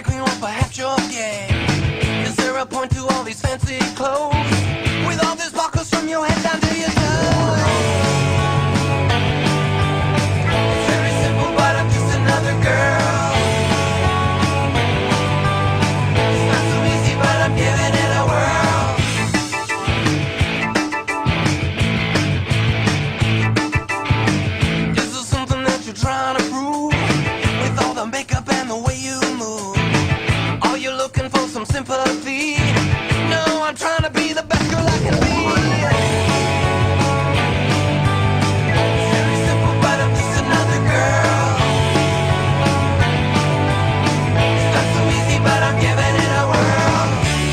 frankly, well, perhaps you're gay. Is there a point to all these fancy clothes? With all these buckles from your head down to your toes? It's very simple, but I'm just another girl. It's not so easy, but I'm giving it a whirl. Is there something that you're trying to prove? With all the makeup and the way you move, are you looking for some sympathy? No, I'm trying to be the best girl I can be. It's very simple, but I'm just another girl. It's not so easy, but I'm giving it a whirl.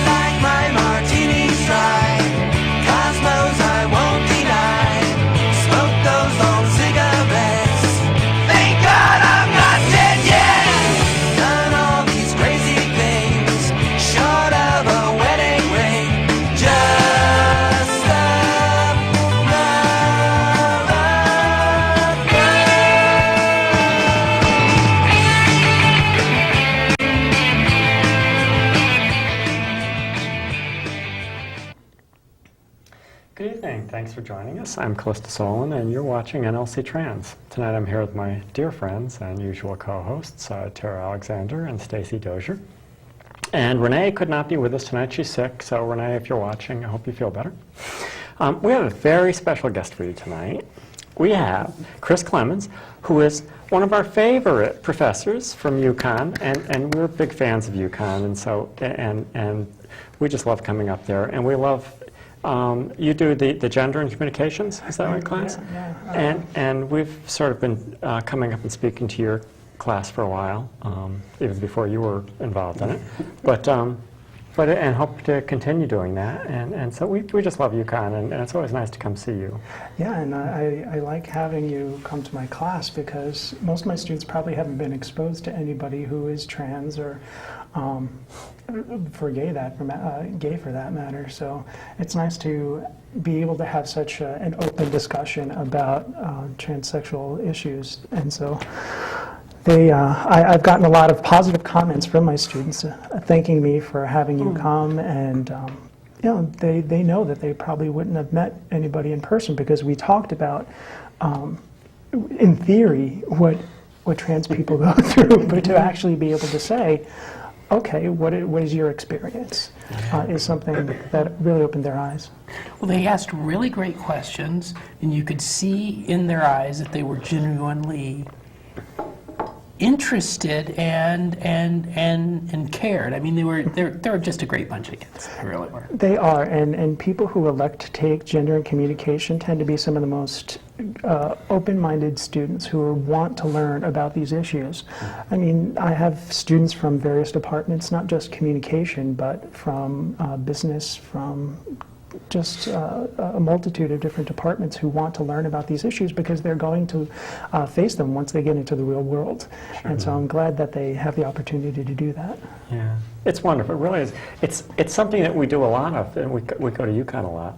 Like my martinis dry, cosmos I won't deny. Smoke those long cigarettes. Thank God I'm not dead yet. Done all these crazy things, short of a wedding ring. Just another girl. Good evening. Thanks for joining us. I'm Callista Solon, and you're watching NLC Trans. Tonight I'm here with my dear friends and usual co-hosts, Tara Alexander and Stacy Dozier. And Renee could not be with us tonight. She's sick, so Renee, if you're watching, I hope you feel better. We have a very special guest for you tonight. We have Chris Clemons, who is one of our favorite professors from UCONN, and we're big fans of UCONN, and we just love coming up there, and we love. You do the gender and communications, is that right, class? Yeah. And we've sort of been coming up and speaking to your class for a while, even before you were involved in it. And hope to continue doing that. And so we just love UCONN, and it's always nice to come see you. Yeah, and I like having you come to my class because most of my students probably haven't been exposed to anybody who is trans or gay for that matter. So it's nice to be able to have such an open discussion about transsexual issues. And so I've gotten a lot of positive comments from my students thanking me for having you come, and they know that they probably wouldn't have met anybody in person because we talked about, in theory, what trans people go through, but to actually be able to say, okay, what is your experience, is something that really opened their eyes. Well, they asked really great questions, and you could see in their eyes that they were genuinely interested and cared. I mean, they're just a great bunch of kids. They really were. They are, and people who elect to take gender and communication tend to be some of the most open-minded students who want to learn about these issues. I mean, I have students from various departments, not just communication, but from business, from just a multitude of different departments who want to learn about these issues because they're going to face them once they get into the real world. Sure. And so I'm glad that they have the opportunity to do that. Yeah, it's wonderful. It really is. It's something that we do a lot of, and we go to UCONN a lot.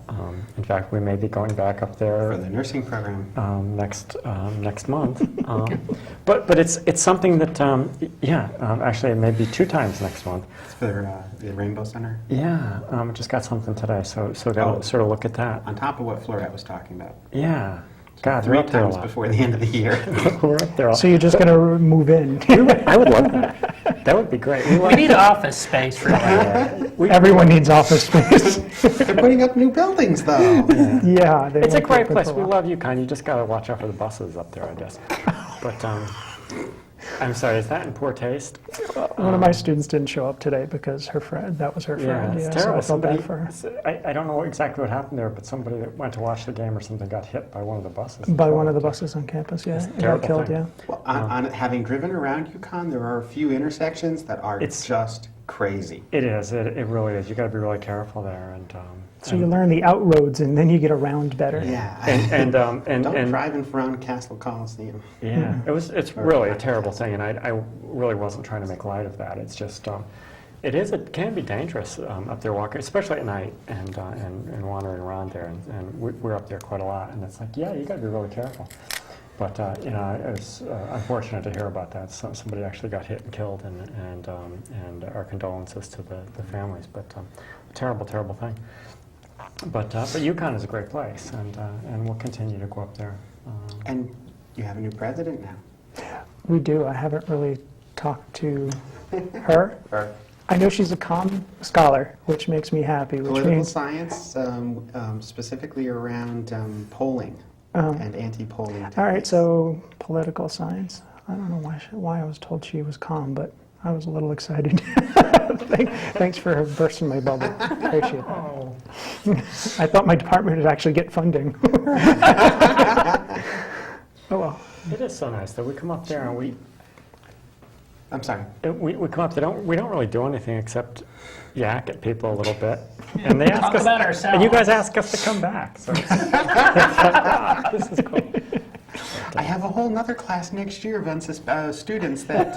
In fact, we may be going back up there for the nursing program next month. But it's something that actually it may be 2 times next month. It's for the Rainbow Center. Yeah, just got something today, so gotta sort of look at that. On top of what Florette was talking about. Yeah. So God, 3 we're up there a times lot. before the end of the year. We're up there. So you're just going to move in. I would love that. That would be great. We need office space for that. Everyone needs office space. They're putting up new buildings, though. Yeah. It's a great place. We love UCONN. You just got to watch out for the buses up there, I guess. But I'm sorry, is that in poor taste? One of my students didn't show up today because that was her friend. Yeah, it's terrible. So I felt bad for her. I don't know exactly what happened there, but somebody that went to watch the game or something got hit by one of the buses. By one of the buses on campus, yeah. It's a It got terrible killed, thing. yeah. Well, on having driven around UCONN, there are a few intersections that are just crazy. It is. It really is. You got to be really careful there. And so you learn the outroads, and then you get around better. Yeah. And don't drive in front of Castle Coliseum. Yeah, it's really a terrible thing, and I really wasn't trying to make light of that. It's just it can be dangerous up there walking, especially at night, and wandering around there. And we're up there quite a lot, and it's like, yeah, you got to be really careful. But you know, it was unfortunate to hear about that. Somebody actually got hit and killed, and our condolences to the families. But terrible, terrible thing. But UConn is a great place, and we'll continue to go up there. And you have a new president now. We do. I haven't really talked to her. Or I know she's a comm scholar, which makes me happy. Which political means science, specifically around polling and anti-polling. all right. techniques. So political science. I don't know why I was told she was comm, but I was a little excited. Thanks for bursting my bubble. Appreciate that. Oh. I thought my department would actually get funding. Oh well. It is so nice that we come up there and we I'm sorry. come up. We don't really do anything except yak at people a little bit, and they ask Talk us. about ourselves. And you guys ask us to come back. So this is cool. I have a whole nother class next year of students that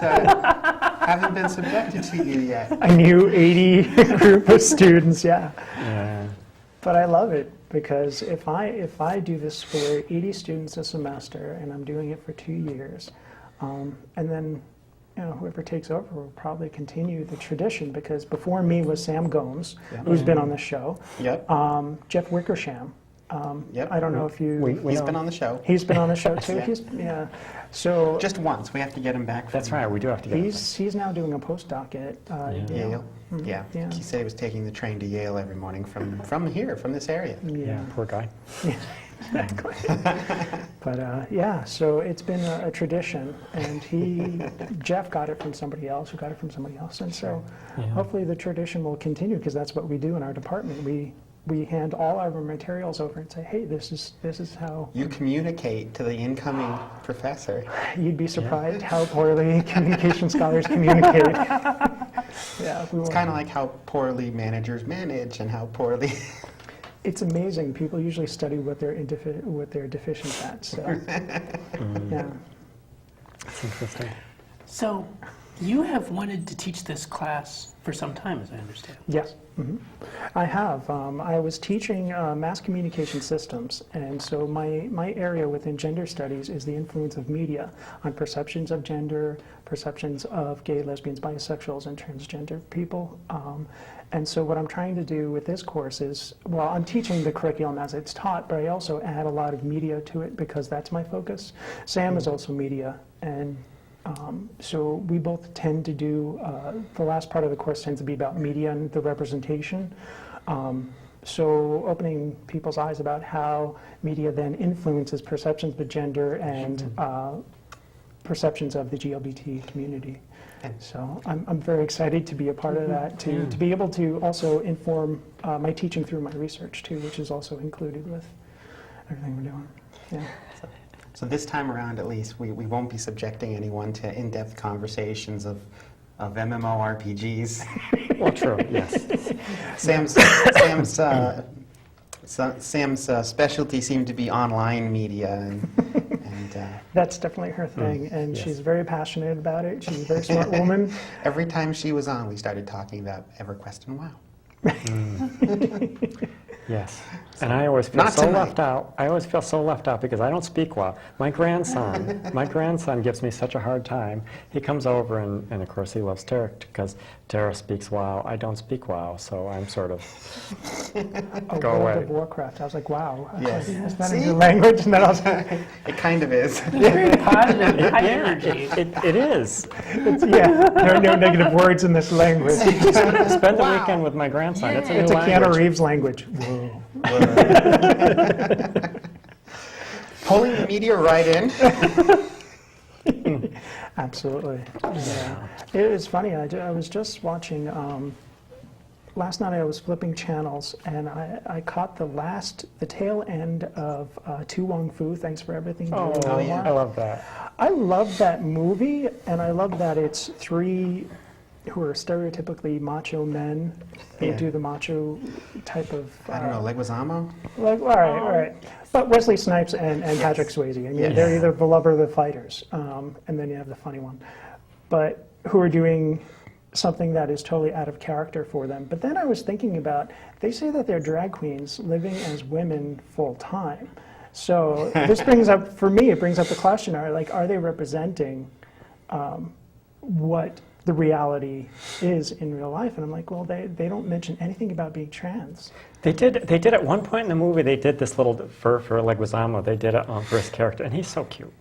haven't been subjected to you yet. A new 80 group of students, yeah. Yeah. But I love it because if I do this for 80 students a semester and I'm doing it for 2 years, and then whoever takes over will probably continue the tradition because before me was Sam Gomes, who's been on the show, Yep. Jeff Wickersham. Yep. I don't know if you. He's been on the show. He's been on the show too. Yeah. So Just once. We have to get him back. That's from right. We do have to get. he's now doing a postdoc at Yale. Yeah. Yeah. He said he was taking the train to Yale every morning from here, from this area. Yeah. Poor guy. Exactly. But yeah, so it's been a tradition, and Jeff got it from somebody else, who got it from somebody else, and so Yeah. hopefully the tradition will continue because that's what we do in our department. We hand all our materials over and say, hey, this is how. You communicate to the incoming professor. You'd be surprised how poorly communication scholars communicate. Yeah, It's kind of like how poorly managers manage and how poorly. It's amazing. People usually study what they're deficient at. So, yeah. That's interesting. So you have wanted to teach this class for some time, as I understand. Yes, I have. I was teaching mass communication systems, and so my area within gender studies is the influence of media on perceptions of gender, perceptions of gay, lesbians, bisexuals, and transgender people. And so what I'm trying to do with this course is, well, I'm teaching the curriculum as it's taught, but I also add a lot of media to it because that's my focus. Sam is also media, and so we both tend to do, the last part of the course tends to be about media and the representation. So opening people's eyes about how media then influences perceptions of gender and perceptions of the LGBT community. So I'm very excited to be a part of that, to be able to also inform my teaching through my research too, which is also included with everything we're doing. Yeah. So this time around, at least, we won't be subjecting anyone to in-depth conversations of MMORPGs. Well, true. Yes. Sam's specialty seemed to be online media, and That's definitely her thing, and yes. she's very passionate about it. She's a very smart woman. every time she was on, we started talking about EverQuest and WoW. Yes. And I always feel Not so tonight. left out. I always feel so left out because I don't speak well. My grandson gives me such a hard time. He comes over and of course he loves Tara because Tara speaks WoW. I don't speak WoW, so I'm sort of go World away. of Warcraft. I was like, wow. Yes. Is that a See? new language? And then I was like, It kind of is. Very positive, high Yeah, energy. it is. yeah, there are no negative words in this language. Spend the weekend with my grandson. It's a new It's a Keanu language. Reeves language. Whoa. Pulling the media right in. Absolutely. Yeah. It was funny. I was just watching. Last night I was flipping channels and I caught the tail end of Tu Wong Fu. Thanks for everything. Oh, Julie yeah. Newmar. I love that. I love that movie, and I love that it's three who are stereotypically macho men. They Yeah. do the macho type of. I don't know, Leguizamo? Like, all right. But Wesley Snipes and Patrick Swayze. I mean, Yes. they're either the lover or the fighters. And then you have the funny one. But who are doing something that is totally out of character for them. But then I was thinking about, they say that they're drag queens living as women full time. So this brings up, for me, it brings up the question, are they representing what the reality is in real life? And I'm like, well, they don't mention anything about being trans. They did at one point in the movie, they did this little, for Leguizamo, they did it for his character, and he's so cute.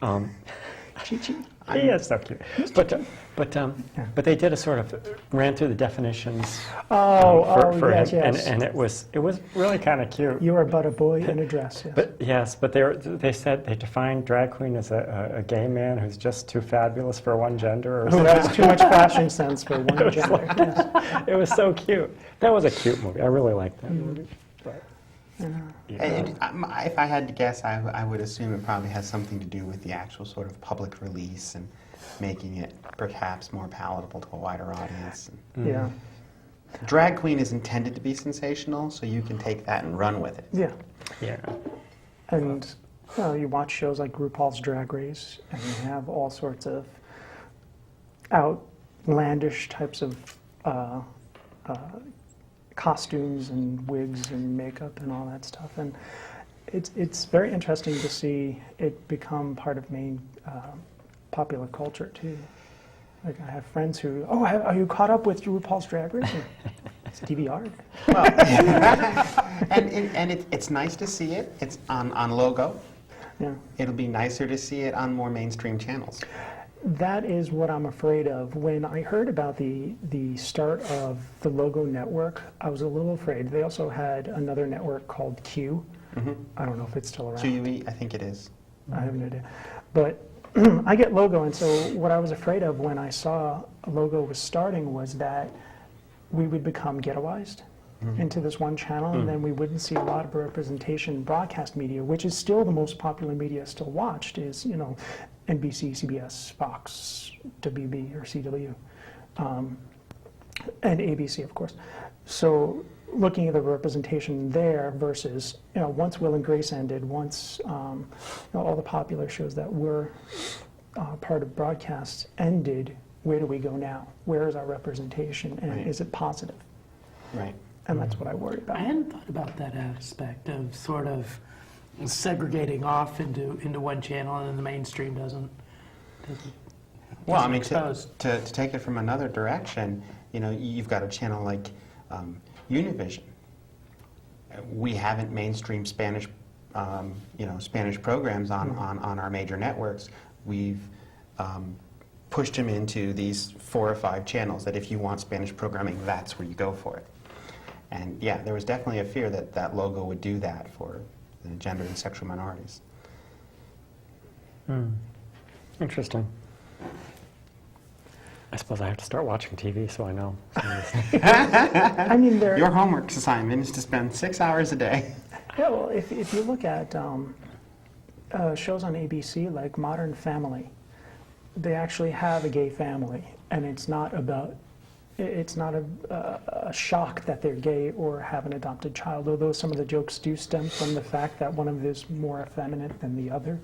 Chi-Chi. He is so cute. But they did a sort of, ran through the definitions for yes, him, yes. and it was really kind of cute. You are but a boy in a dress, yes. But they said they defined drag queen as a gay man who's just too fabulous for one gender. Or Who something. has too much fashion sense for one gender. Yes. It was so cute. That was a cute movie. I really liked that movie. But, If I had to guess, I would assume it probably has something to do with the actual sort of public release and making it perhaps more palatable to a wider audience. Yeah. Drag queen is intended to be sensational, so you can take that and run with it. Yeah. yeah. And you watch shows like RuPaul's Drag Race, and you have all sorts of outlandish types of costumes and wigs and makeup and all that stuff. And it's very interesting to see it become part of main popular culture too. Like I have friends who, are you caught up with RuPaul's Drag Race? It's DVR. Well, and it's nice to see it. It's on Logo. Yeah. It'll be nicer to see it on more mainstream channels. That is what I'm afraid of. When I heard about the start of the Logo network, I was a little afraid. They also had another network called Q. I don't know if it's still around. QUE, I think it is. I have no idea. But I get Logo, and so what I was afraid of when I saw Logo was starting was that we would become ghettoized into this one channel, and then we wouldn't see a lot of representation in broadcast media, which is still the most popular media still watched, is, NBC, CBS, Fox, WB, or CW, and ABC, of course. So looking at the representation there versus, once Will and Grace ended, once all the popular shows that were part of broadcast ended, where do we go now? Where is our representation, and Right. is it positive? Right. And that's what I worry I about. hadn't thought about that aspect of sort of segregating off into one channel and then the mainstream doesn't Well, I mean, exposed. to take it from another direction, you've got a channel like Univision. We haven't mainstream Spanish, Spanish programs on our major networks. We've pushed them into these 4 or 5 channels that if you want Spanish programming, that's where you go for it. And yeah, there was definitely a fear that that Logo would do that for the gender and sexual minorities. Interesting. I suppose I have to start watching TV so I know. I mean, Your homework assignment is to spend 6 hours a day. Yeah, well, if you look at shows on ABC like Modern Family, they actually have a gay family, and it's not a shock that they're gay or have an adopted child, although some of the jokes do stem from the fact that one of them is more effeminate than the other.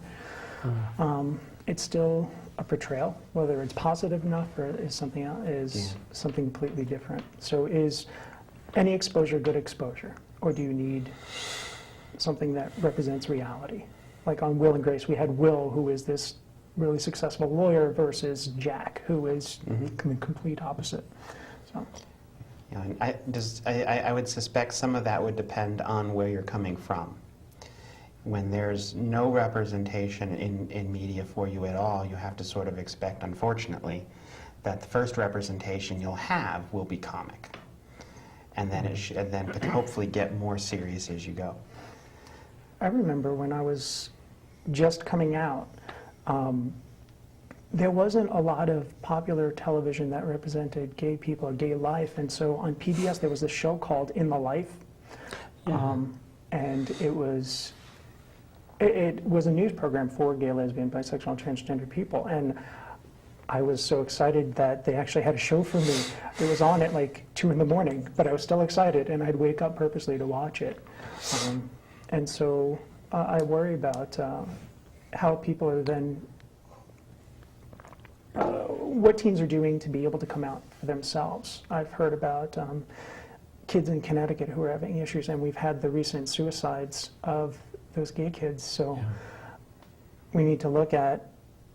It's still a portrayal, whether it's positive enough or is something else, something completely different. So is any exposure good exposure, or do you need something that represents reality? Like on Will and Grace, we had Will, who is this really successful lawyer, versus Jack, who is the complete opposite. So. Yeah, and I would suspect some of that would depend on where you're coming from. When there's no representation in media for you at all, you have to sort of expect, unfortunately, that the first representation you'll have will be comic. And then and then could hopefully get more serious as you go. I remember when I was just coming out, there wasn't a lot of popular television that represented gay people or gay life, and so on PBS there was this show called In the Life, and it was a news program for gay, lesbian, bisexual, and transgender people, and I was so excited that they actually had a show for me. It was on at like 2 in the morning, but I was still excited, and I'd wake up purposely to watch it. And so I worry about how people are then, what teens are doing to be able to come out for themselves. I've heard about kids in Connecticut who are having issues, and we've had the recent suicides of those gay kids. So we need to look at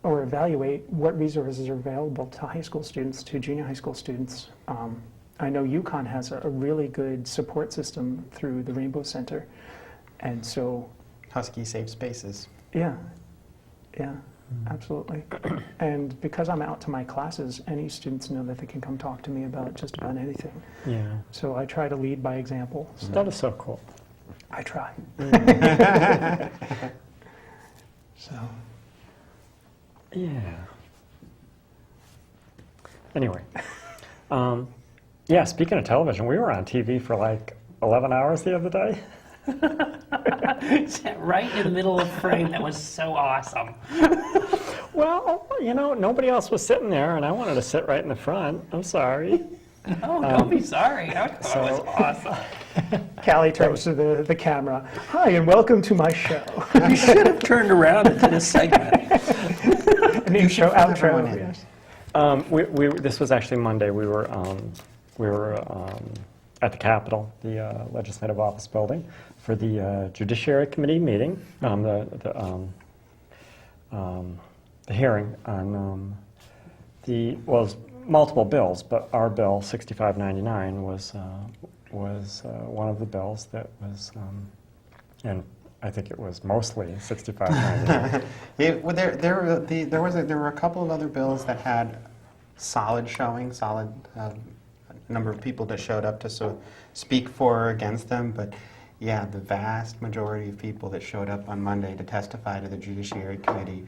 or evaluate what resources are available to high school students, to junior high school students. I know UCONN has a really good support system through the Rainbow Center. And so, Husky Safe Spaces. yeah, absolutely. And because I'm out to my classes, any students know that they can come talk to me about just about anything. Yeah. So I try to lead by example. So That is so cool. I try. So, Yeah. Anyway, yeah, speaking of television, we were on TV for like 11 hours the other day. Right in the middle of frame. That was so awesome. Well, you know, nobody else was sitting there, and I wanted to sit right in the front. I'm sorry. No, don't be sorry. I thought it was awesome. Callie turns to the camera. Hi, and welcome to my show. You should have turned around and did a segment. An intro, fill everyone outro. in. Yes. This was actually Monday. We were at the Capitol, the Legislative Office Building, for the Judiciary Committee meeting, the hearing on was multiple bills, but our bill 6599 was one of the bills that was, and I think it was mostly 6599. There were a couple of other bills that had solid number of people that showed up to speak for or against them, but yeah, the vast majority of people that showed up on Monday to testify to the Judiciary Committee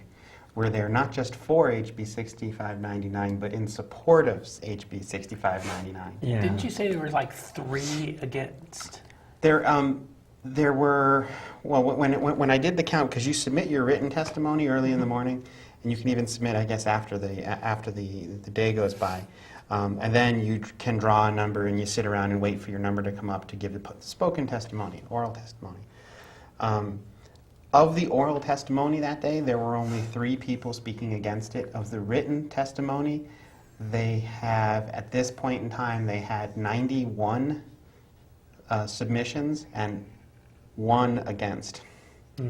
were there not just for HB 6599, but in support of HB 6599. Yeah. Didn't you say there was like 3 against? There were, well, when I did the count, because you submit your written testimony early in the morning, and you can even submit, I guess, after the day goes by, and then you can draw a number and you sit around and wait for your number to come up to give the spoken testimony, oral testimony. Of the oral testimony that day, there were only 3 people speaking against it. Of the written testimony, they have, at this point in time, they had 91 submissions and 1 against. So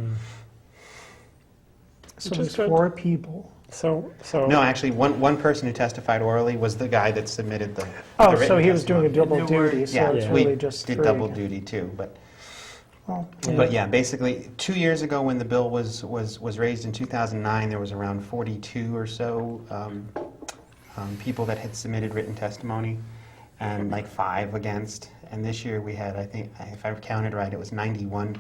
Which is there's good. 4 people. So No, actually, one person who testified orally was the guy that submitted the Oh, written so he was doing a testimony. double There were- duty, so Yeah, it's we really just did 3. double duty too, but Well, But yeah, basically, 2 years ago when the bill was raised in 2009, there was around 42 or so people that had submitted written testimony, and like 5 against. And this year we had, I think, if I counted right, it was 91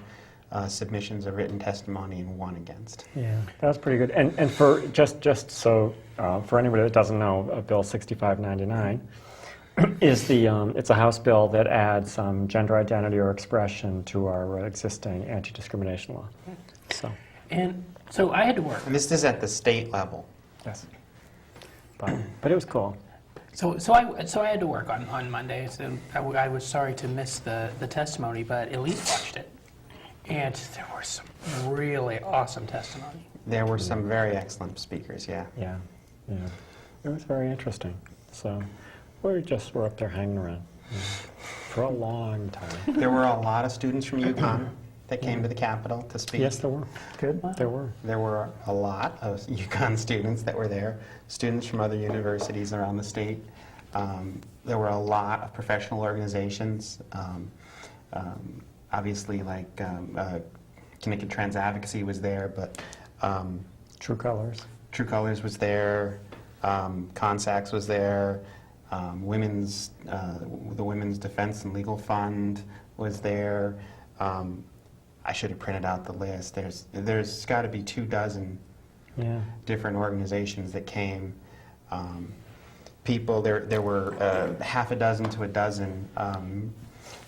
submissions of written testimony and 1 against. yeah, that was pretty good. And for just so for anybody that doesn't know, Bill 6599 is it's a House bill that adds gender identity or expression to our existing anti-discrimination law. So, And so I had to work. And this is at the state level. yes. But it was cool. So I had to work on Monday. So I was sorry to miss the testimony, but Elise watched it, and there was some really awesome testimony. There were some very excellent speakers, yeah. Yeah, yeah. It was very interesting. So we just were up there hanging around for a long time. There were a lot of students from UConn that came to the Capitol to speak. Yes, there were. good. There were. There were a lot of UConn students that were there, students from other universities around the state. There were a lot of professional organizations, obviously like Connecticut Trans Advocacy was there, but True Colors. True Colors was there, Consax was there, the Women's Defense and Legal Fund was there. I should have printed out the list. There's got to be 24 Yeah. different organizations that came. People, there were half a dozen to a dozen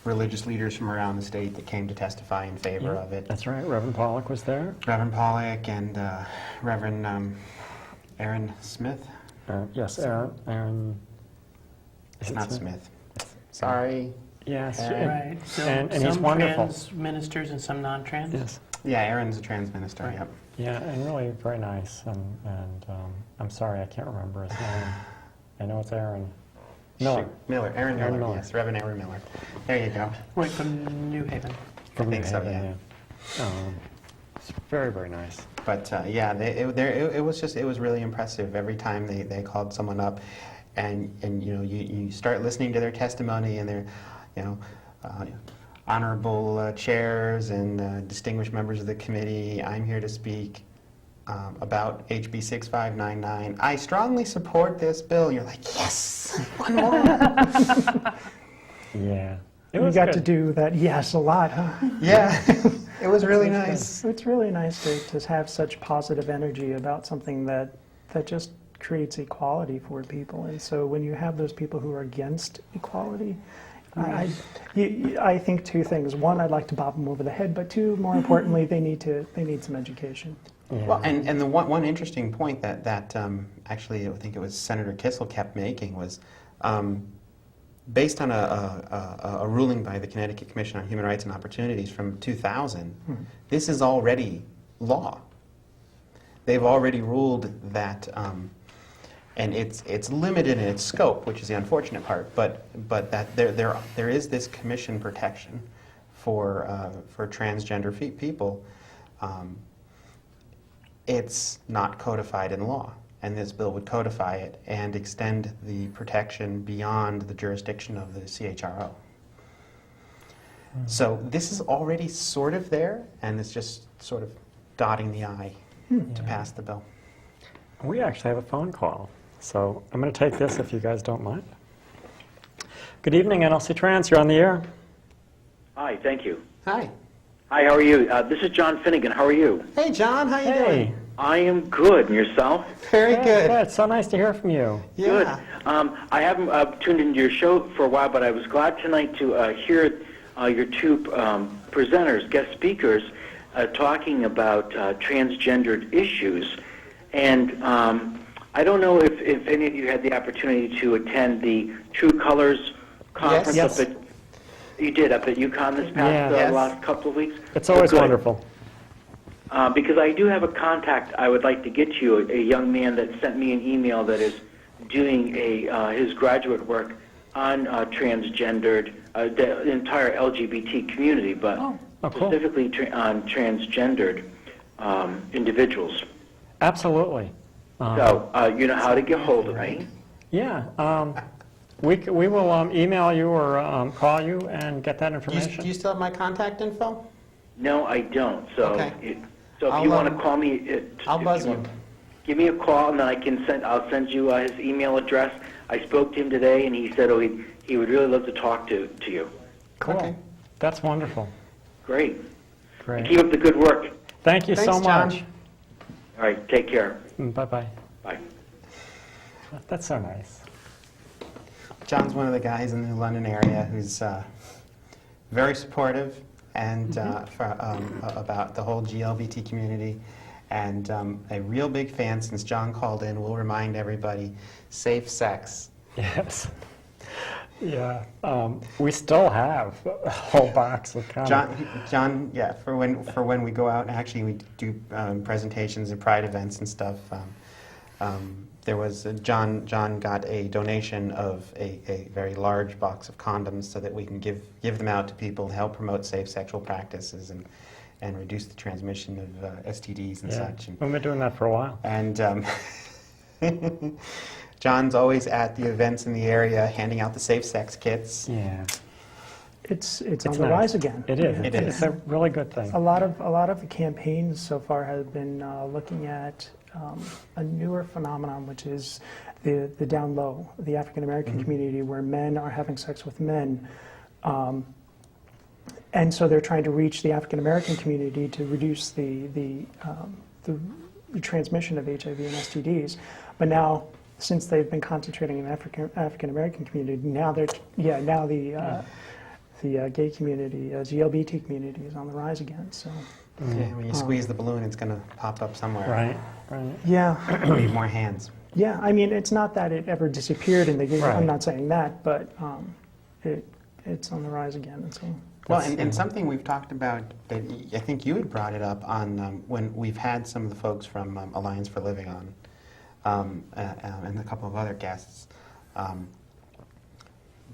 religious leaders from around the state that came to testify in favor of it. That's right. Reverend Pollock was there. Reverend Pollock and Reverend Aaron Smith. Yes, Aaron. It's not Smith. Sorry. Yes. Aaron. Right. So And he's some wonderful. trans ministers and some non-trans. Yes. Yeah, Aaron's a trans minister, Right. yep. Yeah, and really very nice. And I'm sorry, I can't remember his name. I know it's Aaron. Miller. Miller. Aaron Aaron Miller, Miller. yes. Reverend Aaron Miller. There you go. Right from New Haven. From I think New so, Haven, yeah. It's very, very nice. But yeah, it was really impressive every time they called someone up, and you start listening to their testimony and their honorable chairs and distinguished members of the committee. I'm here to speak about HB 6599. I strongly support this bill. You're like, yes, one more. Yeah. You got to do that yes a lot, huh? Yeah, it was really nice. It's really nice to have such positive energy about something that just creates equality for people. And so when you have those people who are against equality, I think two things. One, I'd like to bop them over the head, but two, more importantly, they need some education. Yeah. Well, and the one interesting point that actually I think it was Senator Kissel kept making was based on a ruling by the Connecticut Commission on Human Rights and Opportunities from 2000, this is already law. They've already ruled that, and it's limited in its scope, which is the unfortunate part, but that there is this commission protection for transgender people. It's not codified in law. And this bill would codify it and extend the protection beyond the jurisdiction of the CHRO. So this is already sort of there, and it's just sort of dotting the I to pass the bill. We actually have a phone call, so I'm going to take this if you guys don't mind. Good evening, NLC Trans. You're on the air. Hi, thank you. Hi. Hi, how are you? This is John Finnegan. How are you? Hey, John. How you Hey. doing? I am good. And yourself? Very good. It's so nice to hear from you. Good. Yeah. I haven't tuned into your show for a while, but I was glad tonight to hear your two presenters, guest speakers, talking about transgendered issues. And I don't know if any of you had the opportunity to attend the True Colors conference. Yes. Up at, you did, up at UCONN this past Yeah. Yes. last couple of weeks? It's always Good. wonderful. Because I do have a contact I would like to get to you, a young man that sent me an email that is doing his graduate work on transgendered, the entire LGBT community, but cool. specifically on transgendered individuals. Absolutely. So you know how to get hold of me. Yeah. We will email you or call you and get that information. Do you still have my contact info? No, I don't. So, Okay. So if I'll, you want to call me, I'll if buzz you you. want, give me a call, and then I'll send you his email address. I spoke to him today, and he said, he would really love to talk to you. Cool. Okay. That's wonderful. Great. Great. Keep up the good work. Thank you Thanks, so John. much. All right, take care. Bye-bye. Bye. That's so nice. John's one of the guys in the London area who's very supportive and about the whole GLBT community, and a real big fan. Since John called in, we'll remind everybody, safe sex. Yes. Yeah. We still have a whole box of comments. John, yeah, for when we go out, and actually we do presentations at Pride events and stuff. There was John got a donation of a very large box of condoms so that we can give them out to people to help promote safe sexual practices and reduce the transmission of STDs and Yeah. such. And, We've been doing that for a while. and John's always at the events in the area handing out the safe sex kits. Yeah. It's on It's the nice. rise again. It is. It It's is. a really good thing. A lot of the campaigns so far have been looking at a newer phenomenon, which is the down low, the African American community, where men are having sex with men, and so they're trying to reach the African American community to reduce the transmission of HIV and STDs. But now, since they've been concentrating in the African American community, now the gay community, GLBT community, is on the rise again. So. Yeah, when you squeeze the balloon, it's going to pop up somewhere. Right. Right. Yeah, We need more hands. yeah. I mean, it's not that it ever disappeared in the game. Right. I'm not saying that, but it's on the rise again. And so, Well, and something we've talked about that I think you had brought it up on when we've had some of the folks from Alliance for Living on, and a couple of other guests.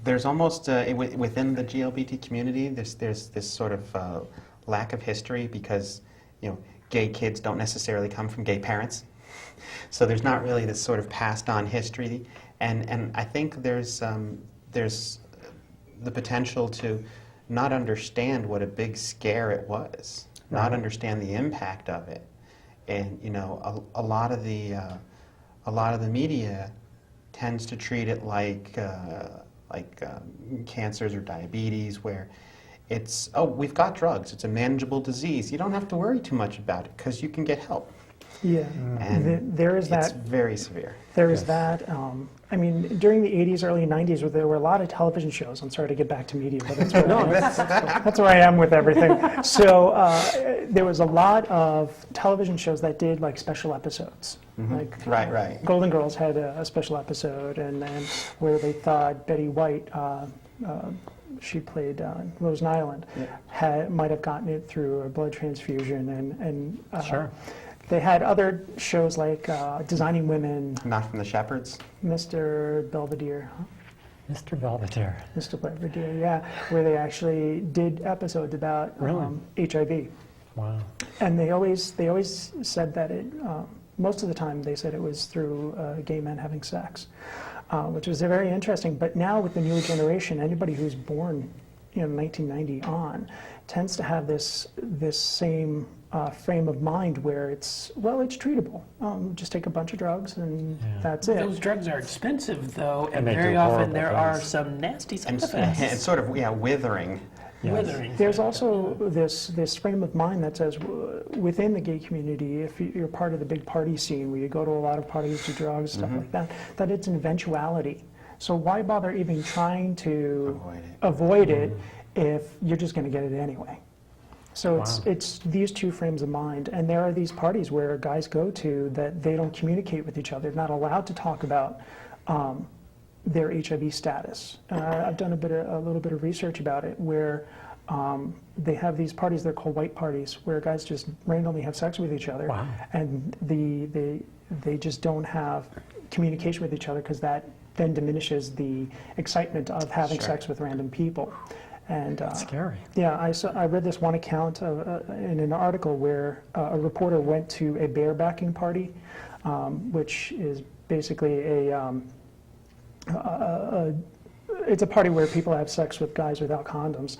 There's almost within the GLBT community, there's this sort of lack of history because gay kids don't necessarily come from gay parents. So there's not really this sort of passed on history, and I think there's the potential to not understand what a big scare it was, not understand the impact of it, and a lot of the media tends to treat it like cancers or diabetes, where it's, oh, we've got drugs, it's a manageable disease, you don't have to worry too much about it because you can get help. Yeah, And there is it's that. very severe. There is that. I mean, during the 80s, early 90s, where there were a lot of television shows. I'm sorry to get back to media, but that's where, that's where I am with everything. So there was a lot of television shows that did like special episodes. Like Right. Golden Girls had a special episode, and then where they thought Betty White, she played Rose Nyland, might have gotten it through a blood transfusion, and Sure. they had other shows like Designing Women, Not from the Shepherds. Mr. Belvedere, Mr. Belvedere. Mr. Belvedere, yeah, where they actually did episodes about HIV. Wow. And they always said that it, most of the time they said it was through gay men having sex, which was very interesting. But now with the new generation, anybody who's born 1990 on tends to have this same frame of mind where it's treatable. Just take a bunch of drugs and that's it. Those drugs are expensive, though, and they very do often horrible there are things. some nasty side And effects. it's sort of, withering. Yes. Withering. There's also this frame of mind that says within the gay community, if you're part of the big party scene where you go to a lot of parties, do drugs, stuff like that, that it's an eventuality. So why bother even trying to avoid it if you're just going to get it anyway? So it's these two frames of mind, and there are these parties where guys go to that they don't communicate with each other, not allowed to talk about their HIV status. I've done a little bit of research about it, where they have these parties. They're called white parties, where guys just randomly have sex with each other, and they just don't have communication with each other because that then diminishes the excitement of having sex with random people. And That's scary. yeah, I read this one account in an article where a reporter went to a barebacking party, which is basically it's a party where people have sex with guys without condoms,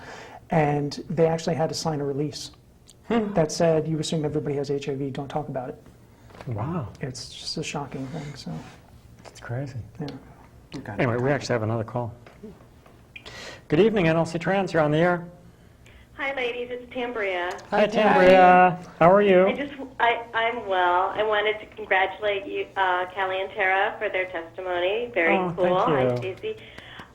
and they actually had to sign a release that said, "You assume everybody has HIV, don't talk about it." Wow. It's just a shocking thing. So That's crazy. yeah. Anyway, we actually have another call. Good evening, NLC Trans. You're on the air. Hi, ladies. It's Tambria. Hi, Tambria. How are you? I'm well. I wanted to congratulate you, Callie and Tara, for their testimony. Very cool. Thank you. Hi, Stacey.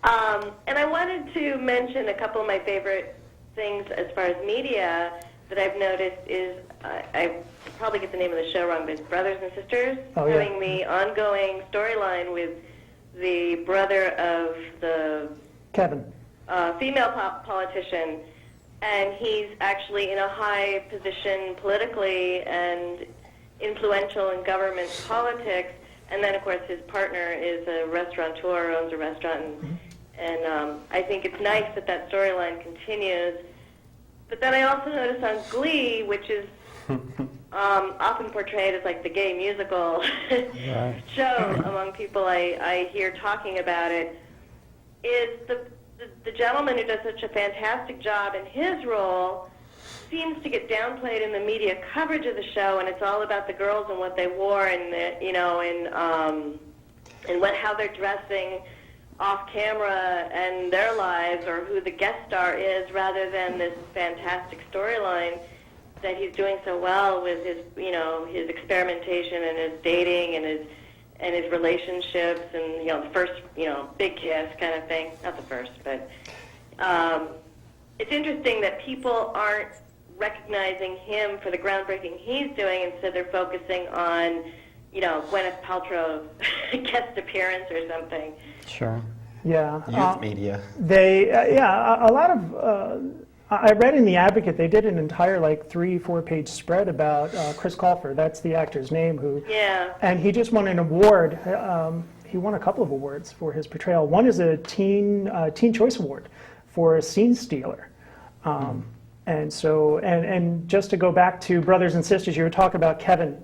And I wanted to mention a couple of my favorite things as far as media that I've noticed is, I probably get the name of the show wrong, but it's Brothers and Sisters, having the ongoing storyline with the brother of the Kevin. female politician, and he's actually in a high position politically and influential in government politics. And then, of course, his partner is a restaurateur, owns a restaurant, and I think it's nice that that storyline continues. But then I also noticed on Glee, which is often portrayed as like the gay musical show among people I hear talking about it, is the gentleman who does such a fantastic job in his role seems to get downplayed in the media coverage of the show, and it's all about the girls and what they wore and how they're dressing off camera and their lives, or who the guest star is, rather than this fantastic storyline that he's doing so well with his his experimentation and his dating and his relationships and the first big kiss kind of thing. Not the first, but it's interesting that people aren't recognizing him for the groundbreaking he's doing. Instead, they're focusing on Gwyneth Paltrow guest appearance or something. Sure. Yeah. Youth media. They a lot of. I read in The Advocate they did an entire 3-4 page spread about Chris Colfer. That's the actor's name. And he just won an award. He won a couple of awards for his portrayal. One is a Teen Choice Award for a scene stealer. And so, and just to go back to Brothers and Sisters, you were talking about Kevin.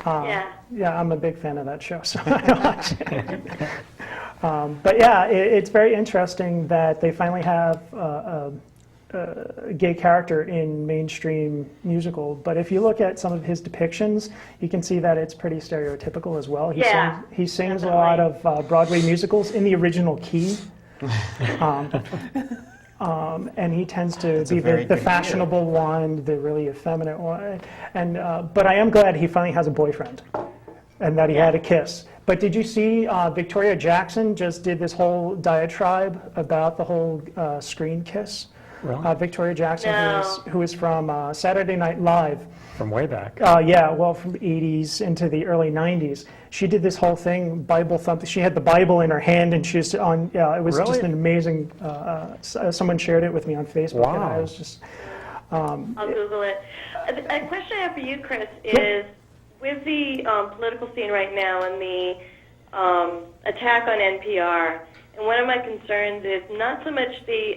Yeah. Yeah, I'm a big fan of that show, so I watch it. But yeah, it's very interesting that they finally have a gay character in mainstream musical. But if you look at some of his depictions, you can see that it's pretty stereotypical as well. Yeah, He sings a definitely. lot of Broadway musicals in the original key. And he tends to That's a be very the good fashionable one, the really effeminate one. And but I am glad he finally has a boyfriend, and that he had a kiss. But did you see Victoria Jackson just did this whole diatribe about the whole screen kiss? Really? Victoria Jackson, No. who is from Saturday Night Live. From way back. Yeah, well, from the 80s into the early 90s. She did this whole thing, Bible thumping. She had the Bible in her hand, and she was on, it was Really? just an amazing, someone shared it with me on Facebook, and I Wow. was just, I'll Google it. A question I have for you, Chris, is with the political scene right now and the attack on NPR, and one of my concerns is not so much the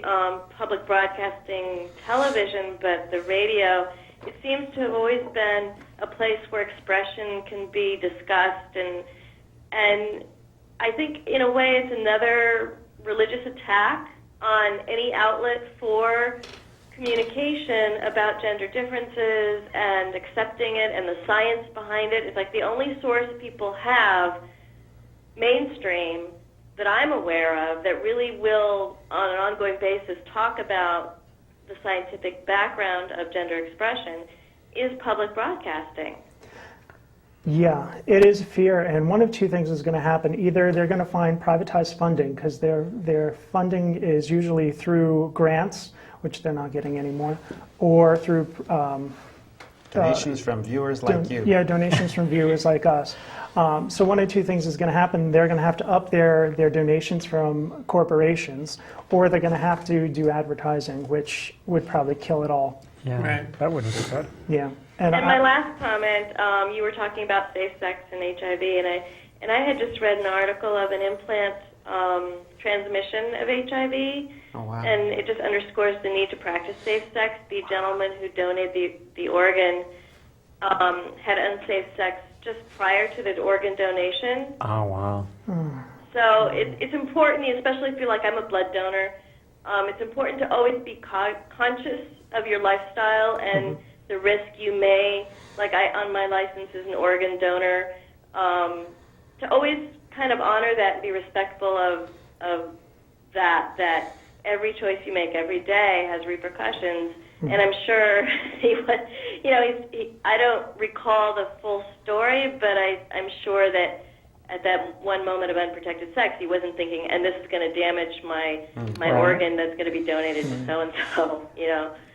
public broadcasting television, but the radio. It seems to have always been a place where expression can be discussed, and I think in a way it's another religious attack on any outlet for communication about gender differences and accepting it and the science behind it. It's like the only source people have, mainstream, that I'm aware of, that really will, on an ongoing basis, talk about the scientific background of gender expression is public broadcasting. yeah, it is fear, and one of two things is going to happen. Either they're going to find privatized funding, because their funding is usually through grants, which they're not getting anymore, or through Donations from viewers like you. Yeah, donations from viewers like us. So one of two things is going to happen. They're going to have to up their donations from corporations, or they're going to have to do advertising, which would probably kill it all. Yeah, Right. that wouldn't be good. Yeah. And my last comment, you were talking about safe sex and HIV, and I had just read an article of an implant transmission of HIV, Oh, wow. and it just underscores the need to practice safe sex. The gentleman who donated the organ had unsafe sex just prior to the organ donation. Oh, wow. So it's important, especially if you're like, I'm a blood donor, it's important to always be conscious of your lifestyle and the risk you may, like I on my license as an organ donor, to always kind of honor that and be respectful of that every choice you make every day has repercussions. And I'm sure I don't recall the full story, but I'm sure that at that one moment of unprotected sex, he wasn't thinking, and this is going to damage my Right. organ that's going to be donated to so-and-so,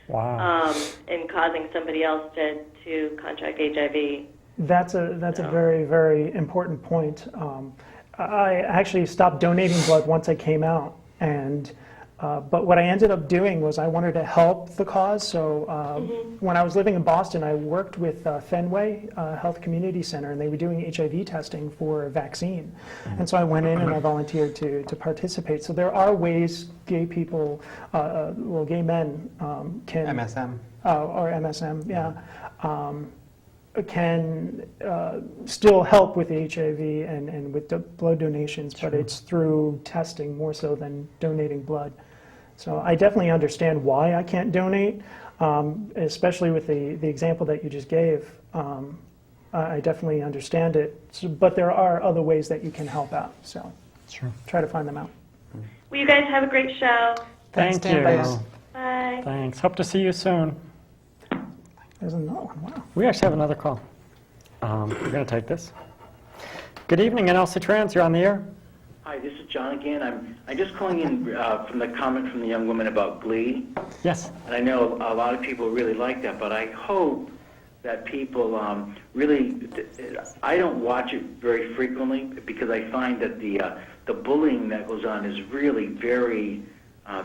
Wow. and causing somebody else to contract HIV. That's a very, very important point. I actually stopped donating blood once I came out, and but what I ended up doing was I wanted to help the cause. So when I was living in Boston, I worked with Fenway Health Community Center, and they were doing HIV testing for a vaccine. And so I went in and I volunteered to participate. So there are ways gay people, gay men can... MSM. Or MSM, yeah. Can still help with HIV and with the blood donations, but it's through testing more so than donating blood. So I definitely understand why I can't donate, especially with the example that you just gave. I definitely understand it, but there are other ways that you can help out. So Sure. try to find them out. Well, you guys have a great show. Thanks, Thank you. Dan. Bye. Thanks. Hope to see you soon. There's another one. Wow. We actually have another call. We're going to take this. Good evening, nlcTrans. You're on the air. Hi, this is John again. I'm just calling in from the comment from the young woman about Glee. Yes. And I know a lot of people really like that, but I hope that people really... I don't watch it very frequently because I find that the bullying that goes on is really very,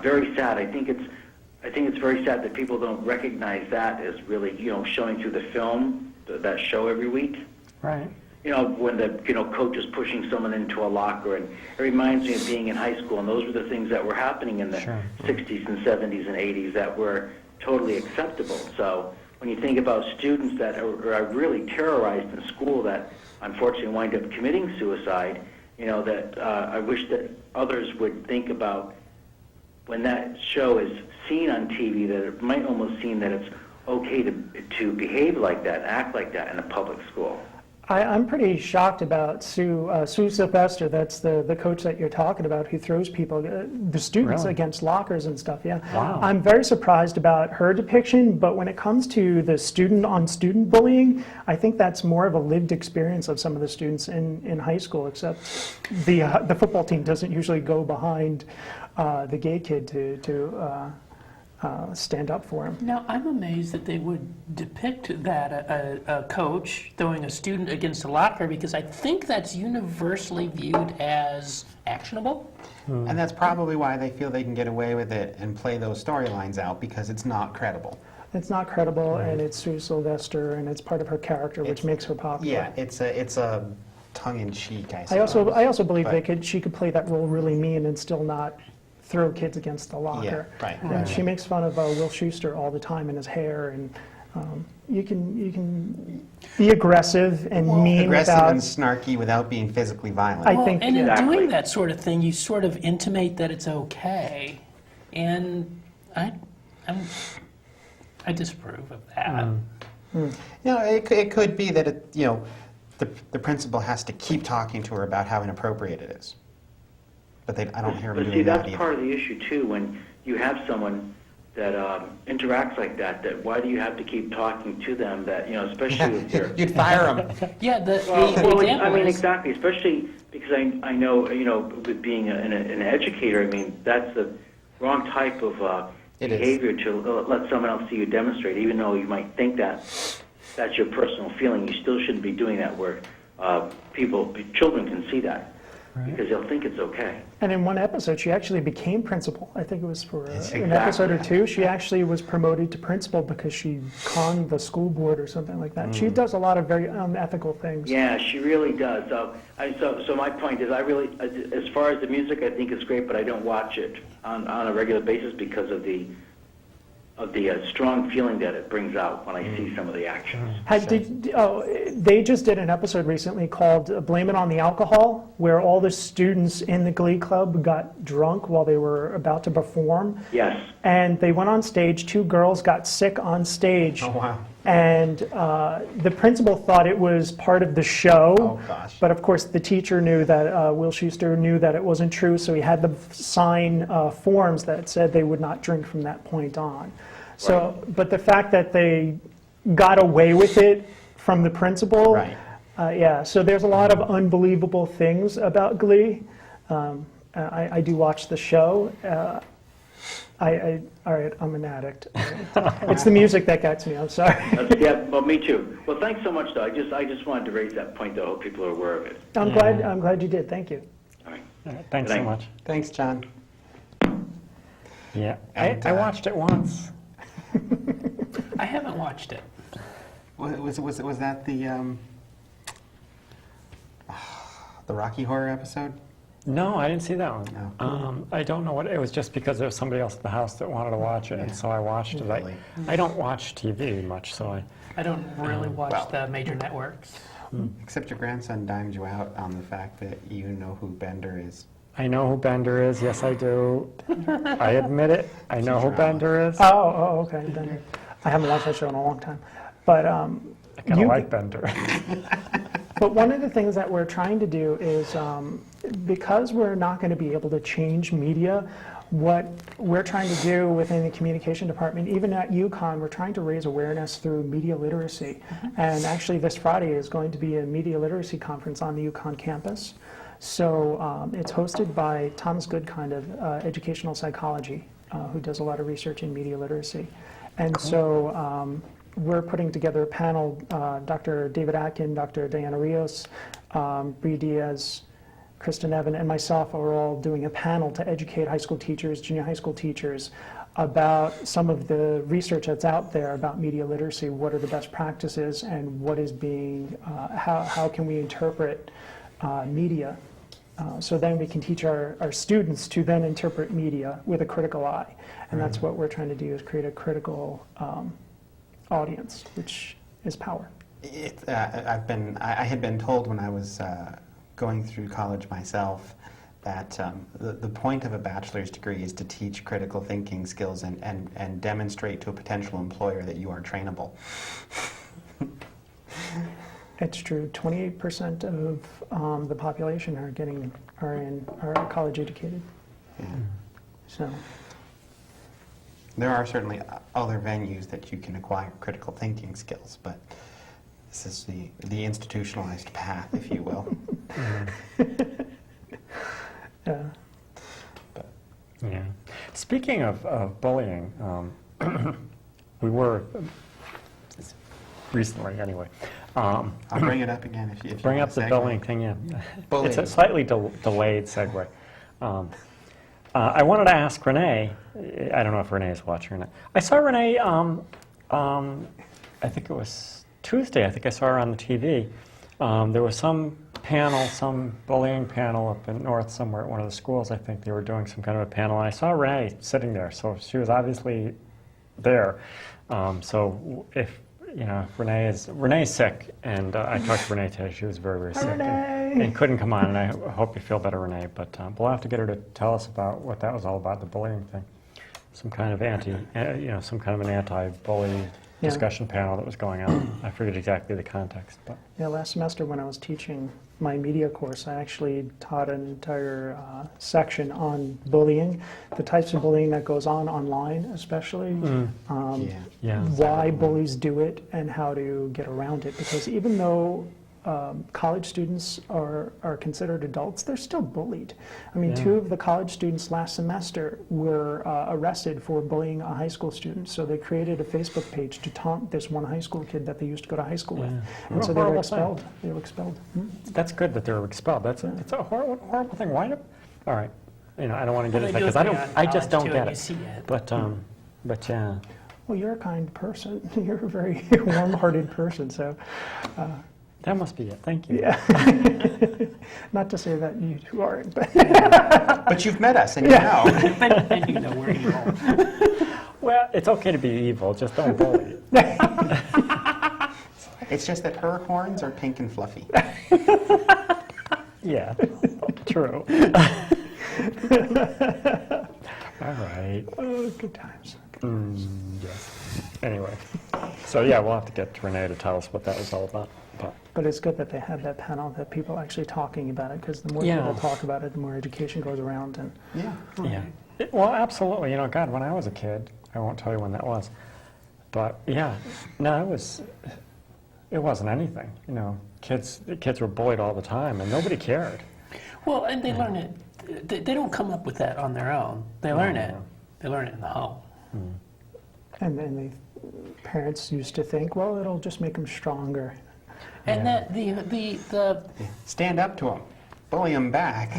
very sad. I think it's very sad that people don't recognize that as really, showing through the film, that show every week. Right. When the coach is pushing someone into a locker, and it reminds me of being in high school, and those were the things that were happening in the Sure. 60s and 70s and 80s that were totally acceptable. So when you think about students that are really terrorized in school that unfortunately wind up committing suicide, that I wish that others would think about when that show is seen on TV, that it might almost seem that it's okay to behave like that, act like that in a public school. I'm pretty shocked about Sue Sylvester. That's the coach that you're talking about, who throws people, the students, Really? against lockers and stuff. Yeah, Wow. I'm very surprised about her depiction. But when it comes to the student-on-student bullying, I think that's more of a lived experience of some of the students in high school. Except the football team doesn't usually go behind the gay kid to stand up for him. Now, I'm amazed that they would depict that, a coach throwing a student against a locker, because I think that's universally viewed as actionable. And that's probably why they feel they can get away with it and play those storylines out, because it's not credible. It's not credible, and it's Sue Sylvester, and it's part of her character, which makes her popular. Yeah, it's a tongue-in-cheek, I suppose. I also believe But- she could play that role really mean and still not throw kids against the locker. Yeah, right. And she makes fun of Will Schuester all the time and his hair, and you can be aggressive and mean Aggressive without. and snarky without being physically violent. I Well, think- and in Exactly. doing that sort of thing, you sort of intimate that it's okay, and I disapprove of that. It could be that the principal has to keep talking to her about how inappropriate it is. But I don't hear him But see, doing that that's either. part of the issue too. When you have someone that interacts like that, why do you have to keep talking to them? That especially if they're You'd fire him. Yeah, the well, example I mean, is, exactly. Especially because I know, with being an educator, I mean, that's the wrong type of It is. behavior to let someone else see you demonstrate. Even though you might think that's your personal feeling, you still shouldn't be doing that where children can see that. Because they'll think it's okay. And in one episode, she actually became principal. I think it was for Exactly. an episode or two. She actually was promoted to principal because she conned the school board or something like that. She does a lot of very unethical things. Yeah, she really does. So my point is, I really, as far as the music, I think it's great, but I don't watch it on a regular basis because of the strong feeling that it brings out when I see some of the actions. They just did an episode recently called Blame It on the Alcohol, where all the students in the Glee Club got drunk while they were about to perform. Yes. And they went on stage. 2 girls got sick on stage. Oh, wow. And the principal thought it was part of the show. Oh, gosh. But of course, the teacher knew that, Will Schuester knew that it wasn't true, so he had them sign forms that said they would not drink from that point on. So, but the fact that they got away with it from the principal, Right. Yeah, so there's a lot of unbelievable things about Glee. I do watch the show. All right, I'm an addict. It's the music that gets me, I'm sorry. Yeah, well, me too. Well, thanks so much, though. I just wanted to raise that point, though. I hope people are aware of it. I'm glad you did, thank you. All right. All right, thanks Good so night. much. Thanks, John. Yeah, And, I watched it once. I haven't watched it. Was that the Rocky Horror episode? No, I didn't see that one. No. I don't know what it was. Just because there was somebody else at the house that wanted to watch it, and Yeah. so I watched it. Really? I don't watch TV much, so I don't really watch well. the major networks. Except your grandson dimed you out on the fact that you know who Bender is. I know who Bender is. Yes, I do. I admit it. I know who Futurama. Bender is. Okay, then I haven't watched that show in a long time. But I kind of like Bender. But one of the things that we're trying to do is, because we're not going to be able to change media, what we're trying to do within the communication department, even at UCONN, we're trying to raise awareness through media literacy. And actually this Friday is going to be a media literacy conference on the UCONN campus. So it's hosted by Thomas Goodkind of Educational Psychology, who does a lot of research in media literacy. And so we're putting together a panel, Dr. David Atkin, Dr. Diana Rios, Bree Diaz, Kristen Evan, and myself are all doing a panel to educate high school teachers, junior high school teachers, about some of the research that's out there about media literacy, what are the best practices, and what is being, how can we interpret media So then we can teach our students to then interpret media with a critical eye. And that's what we're trying to do, is create a critical audience, which is power. I had been told when I was going through college myself that the point of a bachelor's degree is to teach critical thinking skills and demonstrate to a potential employer that you are trainable. It's true. 28% of the population are college educated. Yeah. So There are certainly other venues that you can acquire critical thinking skills, but this is the institutionalized path, if you will. yeah. Yeah. Speaking of bullying, we were recently, anyway. I'll bring it up again if you Bring want up to the segue. bullying thing, yeah. Bullying. It's a slightly delayed segue. I wanted to ask Renee, I don't know if Renee is watching or not. I saw Renee, I think it was Tuesday, I think I saw her on the TV. There was some panel, some bullying panel up in North somewhere at one of the schools. I think they were doing some kind of a panel, and I saw Renee sitting there, so she was obviously there. So if Renee's sick, and I talked to Renee today. She was very, very sick and couldn't come on, and I hope you feel better, Renee. But we'll have to get her to tell us about what that was all about, the bullying thing. Some kind of some kind of an anti-bully discussion panel that was going on. I forget exactly the context, but Yeah, last semester when I was teaching my media course, I actually taught an entire section on bullying, the types of bullying that goes on online, especially, why bullies do it, and how to get around it. Because even though college students are considered adults, they're still bullied. I mean, 2 of the college students last semester were arrested for bullying a high school student. So they created a Facebook page to taunt this one high school kid that they used to go to high school with. And so they were expelled. They were expelled. that's good that they were expelled. That's a horrible thing. Why? All right, I don't want to get into that because I just don't get it. But yeah. Well, you're a kind person. You're a very warm-hearted person. So. That must be it. Thank you. Yeah. Not to say that you two aren't, but But you've met us, and you know. And you know we're evil. Well, it's okay to be evil, just don't bully. It's just that her horns are pink and fluffy. Yeah, true. All right. oh, good times. Yes. Anyway, so yeah, we'll have to get Renee to tell us what that was all about. But it's good that they had that panel, that people are actually talking about it, because the more people talk about it, the more education goes around. And Yeah. Well, absolutely. God, when I was a kid, I won't tell you when that was, but yeah, no, it wasn't anything. Kids were bullied all the time, and nobody cared. Well, and they learn it. They don't come up with that on their own. They learn it. They learn it in the home. And then parents used to think, well, it'll just make them stronger. And that the Stand up to them, bully them back.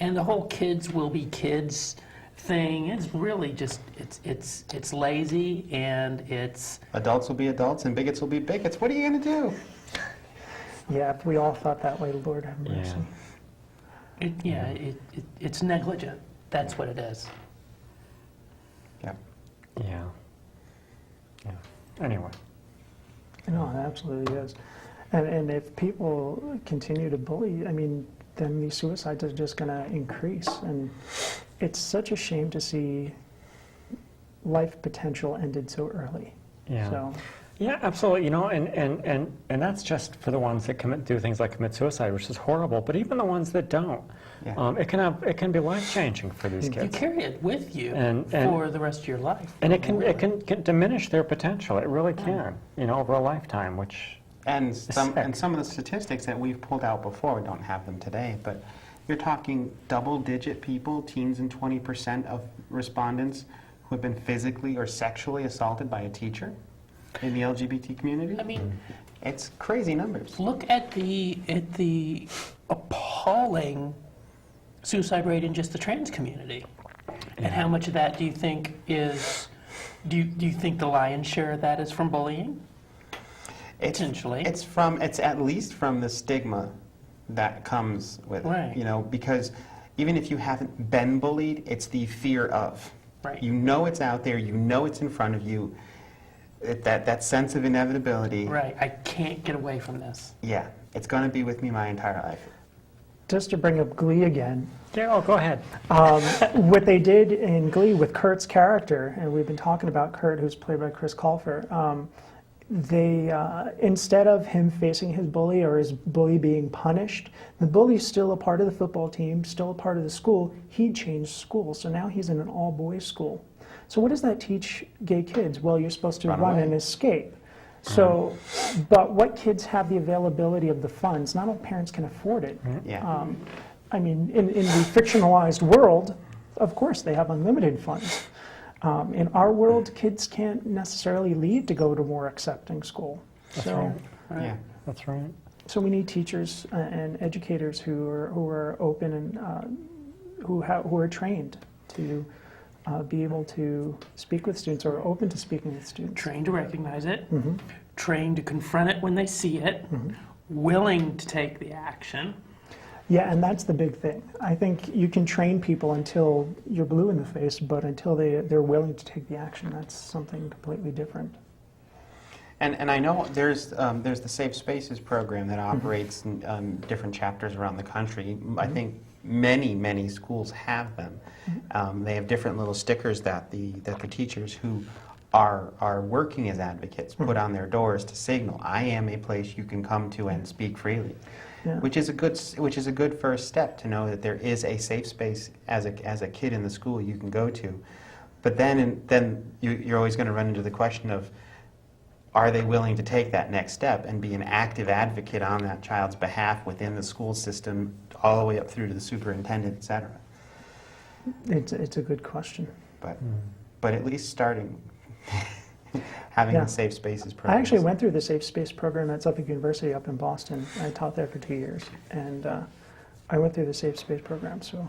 and the whole kids will be kids thing is really just it's lazy, and it's Adults will be adults and bigots will be bigots. What are you going to do? Yeah, if we all thought that way, Lord have mercy. it's negligent. That's what it is. Yeah. Anyway. No, it absolutely is. And if people continue to bully, I mean, then these suicides are just going to increase. And it's such a shame to see life potential ended so early. Yeah. So, Yeah, absolutely. And that's just for the ones that do things like commit suicide, which is horrible. But even the ones that don't, it can be life-changing for these You kids. carry it with you And- for the rest of your life. And it can diminish their potential. It really can, over a lifetime, which And some sick. of the statistics that we've pulled out before, we don't have them today, but you're talking double-digit people, teens and 20% of respondents who have been physically or sexually assaulted by a teacher in the LGBT community. I mean, It's crazy numbers. look at the appalling suicide rate in just the trans community, and how much of that do you think is? Do you think the lion's share of that is from bullying? Potentially. It's at least from the stigma that comes with Right. it, you know, because even if you haven't been bullied, it's the fear of. Right. You know it's out there, you know it's in front of you, that sense of inevitability. Right, I can't get away from this. Yeah, it's going to be with me my entire life. Just to bring up Glee again, Yeah, oh, go ahead. what they did in Glee with Kurt's character, and we've been talking about Kurt, who's played by Chris Colfer, they, instead of him facing his bully or his bully being punished, the bully's still a part of the football team, still a part of the school. He changed schools, so now he's in an all-boys school. So what does that teach gay kids? Well, you're supposed to Run run away. and escape. So, but what kids have the availability of the funds? Not all parents can afford it. Yeah. I mean, in the fictionalized world, of course, they have unlimited funds. In our world, kids can't necessarily leave to go to more accepting school. So, Yeah. That's right. so we need teachers and educators who are open and who are trained to be able to speak with students or open to speaking with students. Trained to recognize it, trained to confront it when they see it, willing to take the action. Yeah, and that's the big thing. I think you can train people until you're blue in the face, but until they're willing to take the action, that's something completely different. And I know there's the Safe Spaces program that operates in different chapters around the country. I think many schools have them. They have different little stickers that the teachers who are working as advocates put on their doors to signal, I am a place you can come to and speak freely. Yeah. Which is a good first step, to know that there is a safe space as a kid in the school you can go to. But then you're always going to run into the question of, are they willing to take that next step and be an active advocate on that child's behalf within the school system, all the way up through to the superintendent, et cetera? It's a good question. But at least starting having Yeah. the Safe Spaces program. I actually went through the Safe Space program at Suffolk University up in Boston. I taught there for 2 years, and I went through the Safe Space program, so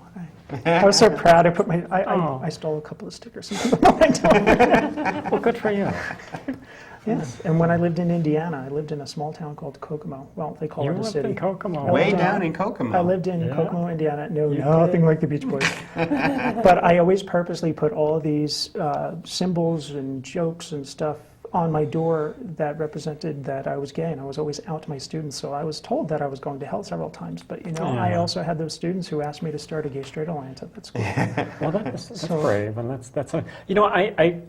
I was so proud. I stole a couple of stickers. Well, good for you. Yes, and when I lived in Indiana, I lived in a small town called Kokomo. Well, they call You it a lived city. in Kokomo. Way Yeah. down in Kokomo. I lived in Yeah. Kokomo, Indiana. No, You nothing did. like the Beach Boys. But I always purposely put all these symbols and jokes and stuff on my door that represented that I was gay, and I was always out to my students. So I was told that I was going to hell several times. But I Yeah. also had those students who asked me to start a gay-straight alliance at that school. Well, that's So- brave, and that's a,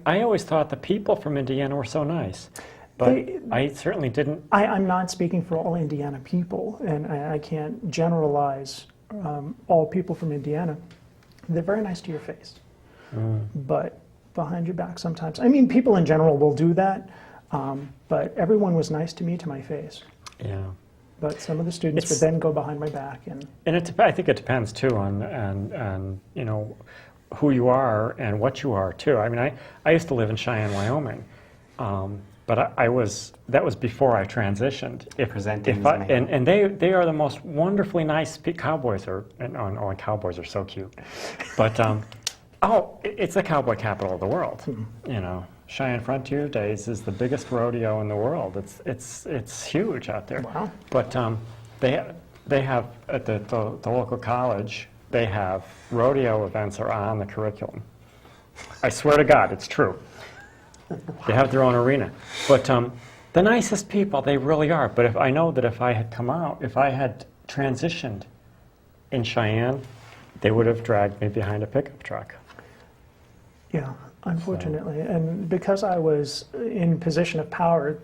I always thought the people from Indiana were so nice, but I certainly didn't. I'm not speaking for all Indiana people, and I can't generalize all people from Indiana. They're very nice to your face, but behind your back sometimes. I mean, people in general will do that, but everyone was nice to me to my face. Yeah, But some of the students It's- would then go behind my back, and I think it depends too on who you are and what you are too. I mean, I used to live in Cheyenne, Wyoming, but that was before I transitioned. Presenting as a man. And they are the most wonderfully nice cowboys and cowboys are so cute, but it's the cowboy capital of the world. Cheyenne Frontier Days is the biggest rodeo in the world. It's huge out there. Wow. But they have at the local college, they have rodeo events are on the curriculum. I swear to God, it's true. They have their own arena. But the nicest people, they really are. But I know that if I had transitioned in Cheyenne, they would have dragged me behind a pickup truck. yeah, unfortunately. And because I was in position of power,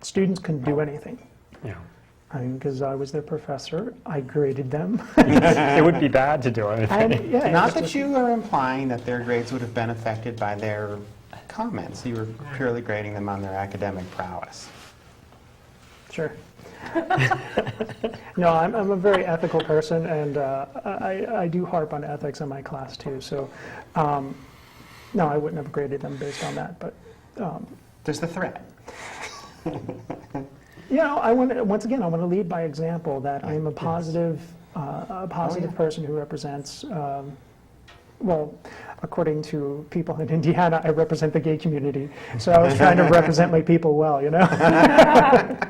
students couldn't do anything. Yeah. I mean, because I was their professor, I graded them. It would be bad to do anything. And yeah, Not it's that just- you are implying that their grades would have been affected by their comments. You were purely grading them on their academic prowess. Sure. No, I'm a very ethical person, and I do harp on ethics in my class too. So, no, I wouldn't have graded them based on that. But There's the threat. I want to lead by example. That I'm a positive, person who represents well, according to people in Indiana, I represent the gay community. So I was trying to represent my people well, you know?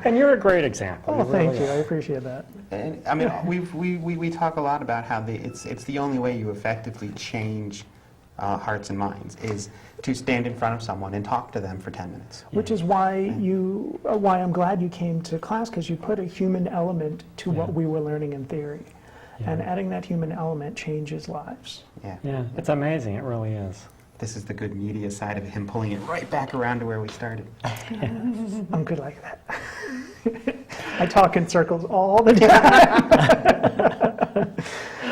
And you're a great example. Oh, thank really you. I are. appreciate that. And, I mean, we talk a lot about how it's the only way you effectively change hearts and minds is to stand in front of someone and talk to them for 10 minutes. Which is why why I'm glad you came to class, because you put a human element to what we were learning in theory. And adding that human element changes lives. Yeah. Yeah, it's amazing. It really is. This is the good media side of him pulling it right back around to where we started. I'm good like that. I talk in circles all the time.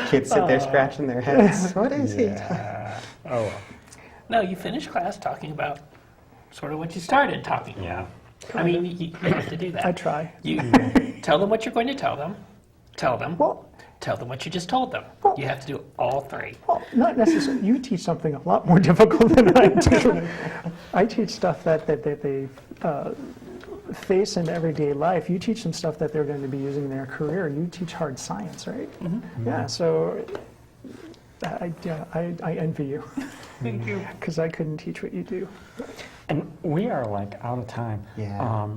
Kids sit there scratching their heads. What is he? Yeah. Oh, well. No, you finished class talking about sort of what you started talking about. Yeah. I mean, you have to do that. I try. You tell them what you're going to tell them. Tell them. Well, Tell them what you just told them. You have to do all three. well, not necessarily. You teach something a lot more difficult than I do. I teach stuff that they face in everyday life. You teach them stuff that they're going to be using in their career. You teach hard science, right? Yeah, so I envy you. Thank you. Because I couldn't teach what you do. And we are like out of time. Yeah.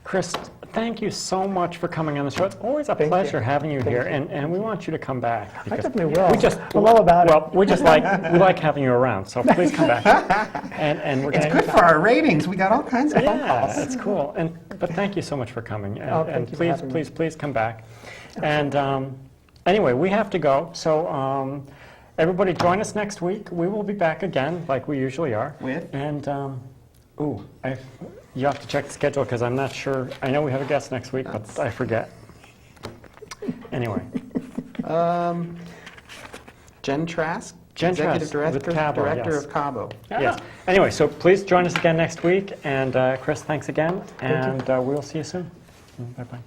Chris, thank you so much for coming on the show. It's always a Thank pleasure you. having you here, and we want you to come back. I because definitely will. We just I'm all about it. Well, we just we like having you around. So please come back. And we're It's going good for our ratings. We got all kinds of phone Yeah, calls. it's cool. But thank you so much for coming. And, Oh, thank and you for having me. please come back. And anyway, we have to go. So everybody join us next week. We will be back again like we usually are. With? And, you have to check the schedule because I'm not sure. I know we have a guest next week, but I forget. Anyway. Jen Trask, Jen Executive Trask with Director, Cabo, Director yes. of Cabo. Yes. Anyway, so please join us again next week. And Chris, thanks again. And we'll see you soon. Bye-bye.